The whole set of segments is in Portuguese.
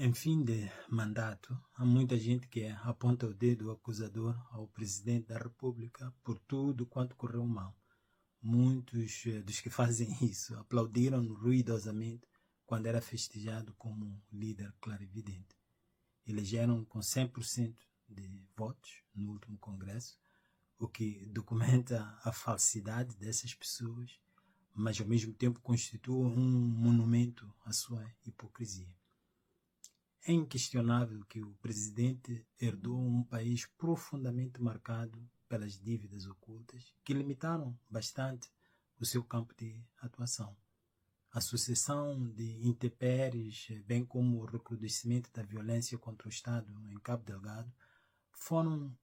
Em fim de mandato, há muita gente que aponta o dedo acusador ao presidente da República por tudo quanto correu mal. Muitos dos que fazem isso aplaudiram ruidosamente quando era festejado como líder clarividente. Elegeram com 100% de votos no último congresso, o que documenta a falsidade dessas pessoas, mas ao mesmo tempo constitui um monumento à sua hipocrisia. É inquestionável que o presidente herdou um país profundamente marcado pelas dívidas ocultas que limitaram bastante o seu campo de atuação. A sucessão de intempéries, bem como o recrudescimento da violência contra o Estado em Cabo Delgado, foram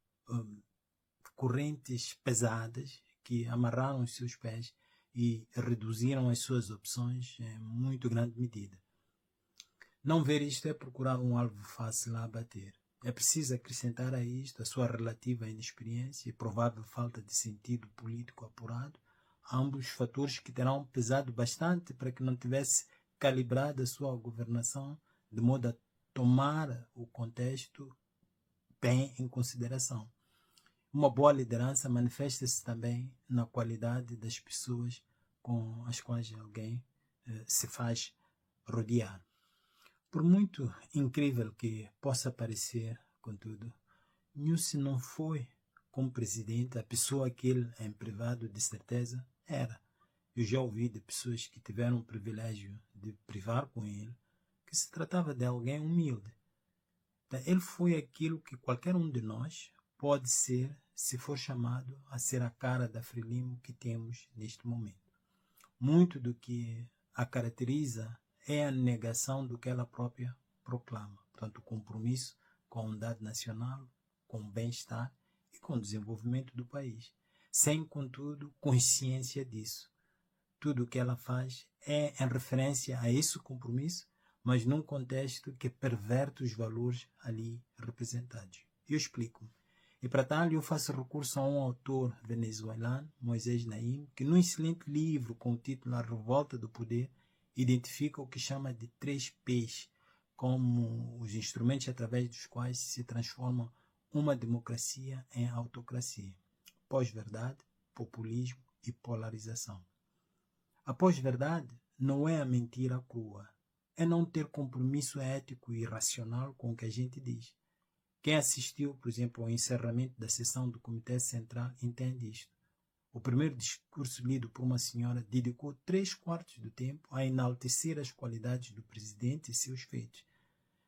correntes pesadas que amarraram os seus pés e reduziram as suas opções em muito grande medida. Não ver isto é procurar um alvo fácil a abater. É preciso acrescentar a isto a sua relativa inexperiência e provável falta de sentido político apurado, ambos fatores que terão pesado bastante para que não tivesse calibrado a sua governação de modo a tomar o contexto bem em consideração. Uma boa liderança manifesta-se também na qualidade das pessoas com as quais alguém se faz rodear. Por muito incrível que possa parecer, contudo, Nyusi não foi, como presidente, a pessoa que ele, em privado, de certeza, era. Eu já ouvi de pessoas que tiveram o privilégio de privar com ele que se tratava de alguém humilde. Ele foi aquilo que qualquer um de nós pode ser se for chamado a ser a cara da Frelimo que temos neste momento. Muito do que a caracteriza é a negação do que ela própria proclama. Portanto, o compromisso com a unidade nacional, com o bem-estar e com o desenvolvimento do país. Sem, contudo, consciência disso. Tudo o que ela faz é em referência a esse compromisso, mas num contexto que perverte os valores ali representados. Eu explico-me. E para tal, eu faço recurso a um autor venezuelano, Moisés Naim, que num excelente livro com o título A Revolta do Poder, identifica o que chama de 3 P's, como os instrumentos através dos quais se transforma uma democracia em autocracia. Pós-verdade, populismo e polarização. A pós-verdade não é a mentira crua, é não ter compromisso ético e racional com o que a gente diz. Quem assistiu, por exemplo, ao encerramento da sessão do Comitê Central entende isto. O primeiro discurso lido por uma senhora dedicou 3/4 do tempo a enaltecer as qualidades do presidente e seus feitos.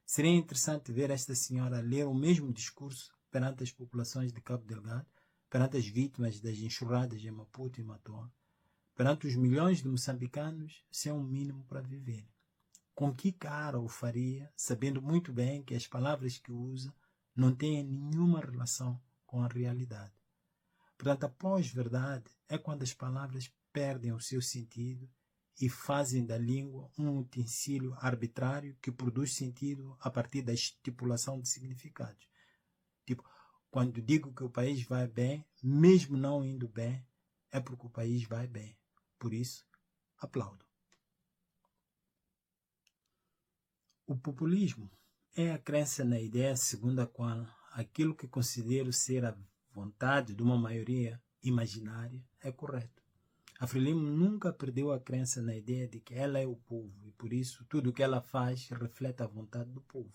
Seria interessante ver esta senhora ler o mesmo discurso perante as populações de Cabo Delgado, perante as vítimas das enxurradas em Maputo e Matoa, perante os milhões de moçambicanos sem um mínimo para viver. Com que cara o faria, sabendo muito bem que as palavras que usa não têm nenhuma relação com a realidade? Portanto, a pós-verdade é quando as palavras perdem o seu sentido e fazem da língua um utensílio arbitrário que produz sentido a partir da estipulação de significados. Tipo, quando digo que o país vai bem, mesmo não indo bem, é porque o país vai bem. Por isso, aplaudo. O populismo é a crença na ideia segundo a qual aquilo que considero ser a vontade de uma maioria imaginária é correto. A Frelimo nunca perdeu a crença na ideia de que ela é o povo e por isso tudo o que ela faz reflete a vontade do povo.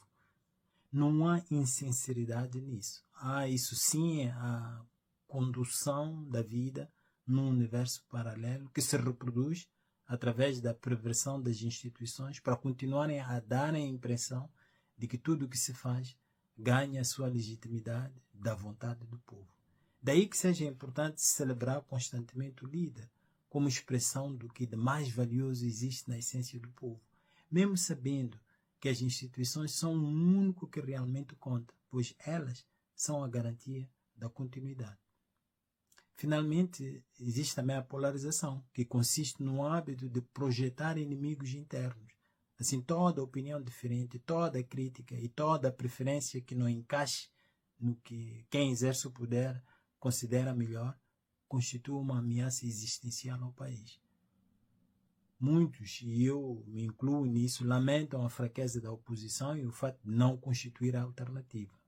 Não há insinceridade nisso. Isso sim é a condução da vida num universo paralelo que se reproduz através da perversão das instituições para continuarem a dar a impressão de que tudo o que se faz ganha a sua legitimidade da vontade do povo. Daí que seja importante celebrar constantemente o líder como expressão do que de mais valioso existe na essência do povo, mesmo sabendo que as instituições são o único que realmente conta, pois elas são a garantia da continuidade. Finalmente, existe também a polarização, que consiste no hábito de projetar inimigos internos. Assim, toda opinião diferente, toda crítica e toda preferência que não encaixe no que quem exerce o poder considera melhor, constitui uma ameaça existencial ao país. muitos, e eu me incluo nisso, lamentam a fraqueza da oposição e o fato de não constituir a alternativa.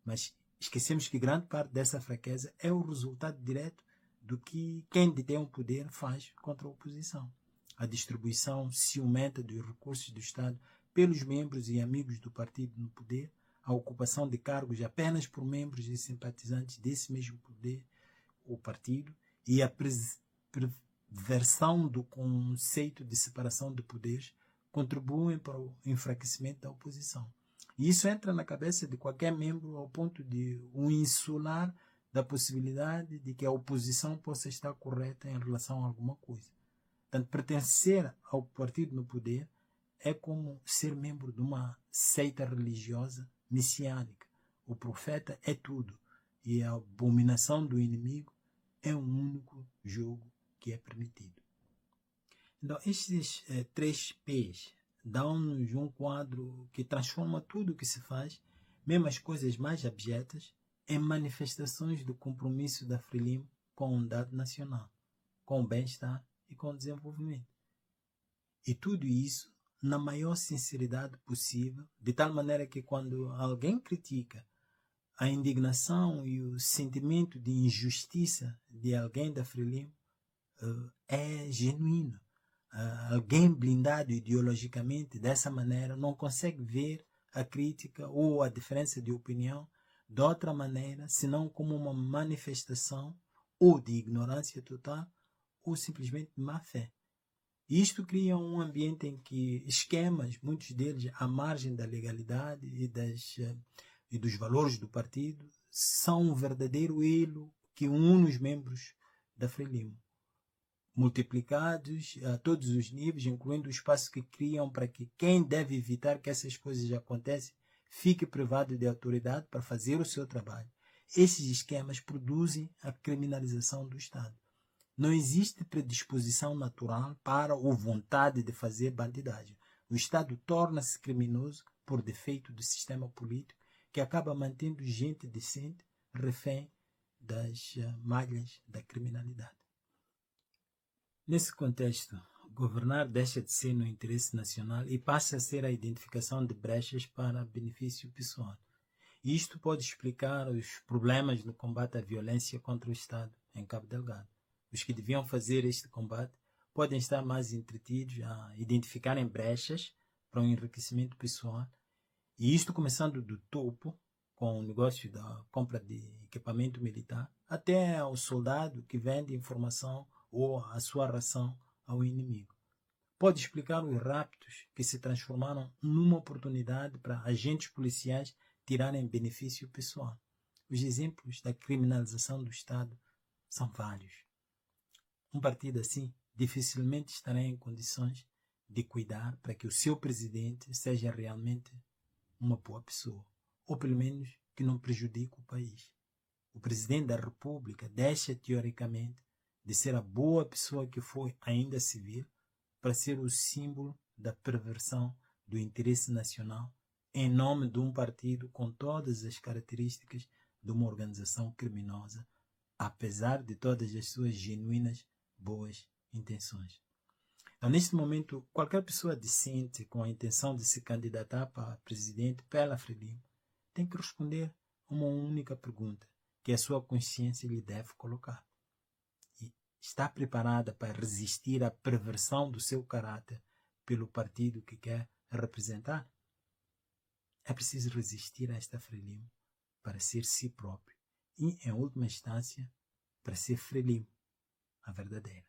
Mas esquecemos que grande parte dessa fraqueza é o resultado direto do que quem detém o poder faz contra a oposição. A distribuição ciumenta dos recursos do Estado pelos membros e amigos do partido no poder, a ocupação de cargos apenas por membros e simpatizantes desse mesmo poder, o partido, e a perversão do conceito de separação de poderes contribuem para o enfraquecimento da oposição. E isso entra na cabeça de qualquer membro ao ponto de o insular da possibilidade de que a oposição possa estar correta em relação a alguma coisa. Portanto, pertencer ao partido no poder é como ser membro de uma seita religiosa messiânica. O profeta é tudo e a abominação do inimigo é um único jogo que é permitido. Então, estes 3 P's dão-nos um quadro que transforma tudo o que se faz, mesmo as coisas mais abjetas, em manifestações do compromisso da Frelimo com a unidade nacional, com o bem-estar e com o desenvolvimento. E tudo isso na maior sinceridade possível, de tal maneira que quando alguém critica a indignação e o sentimento de injustiça de alguém da Frelimo, é genuíno. Alguém blindado ideologicamente dessa maneira não consegue ver a crítica ou a diferença de opinião de outra maneira, senão como uma manifestação ou de ignorância total ou simplesmente de má fé. Isto cria um ambiente em que esquemas, muitos deles à margem da legalidade e dos valores do partido, são um verdadeiro elo que une os membros da Frelimo, multiplicados a todos os níveis, incluindo o espaço que criam para que quem deve evitar que essas coisas aconteçam fique privado de autoridade para fazer o seu trabalho. Esses esquemas produzem a criminalização do Estado. Não existe predisposição natural para ou vontade de fazer bandidagem. O Estado torna-se criminoso por defeito do sistema político que acaba mantendo gente decente refém das malhas da criminalidade. Nesse contexto, governar deixa de ser no interesse nacional e passa a ser a identificação de brechas para benefício pessoal. E isto pode explicar os problemas no combate à violência contra o Estado em Cabo Delgado. Os que deviam fazer este combate podem estar mais entretidos a identificarem brechas para o enriquecimento pessoal, e isto começando do topo, com o negócio da compra de equipamento militar, até ao soldado que vende informação ou a sua ração ao inimigo. Pode explicar os raptos que se transformaram numa oportunidade para agentes policiais tirarem benefício pessoal. Os exemplos da criminalização do Estado são vários. Um partido assim dificilmente estará em condições de cuidar para que o seu presidente seja realmente uma boa pessoa, ou pelo menos que não prejudique o país. O presidente da República deixa, teoricamente, de ser a boa pessoa que foi ainda civil para ser o símbolo da perversão do interesse nacional em nome de um partido com todas as características de uma organização criminosa, apesar de todas as suas genuínas boas intenções. Então, neste momento, qualquer pessoa decente com a intenção de se candidatar para presidente pela Frelimo tem que responder uma única pergunta que a sua consciência lhe deve colocar. E está preparada para resistir à perversão do seu caráter pelo partido que quer representar? É preciso resistir a esta Frelimo para ser si próprio e, em última instância, para ser Frelimo, a verdadeira.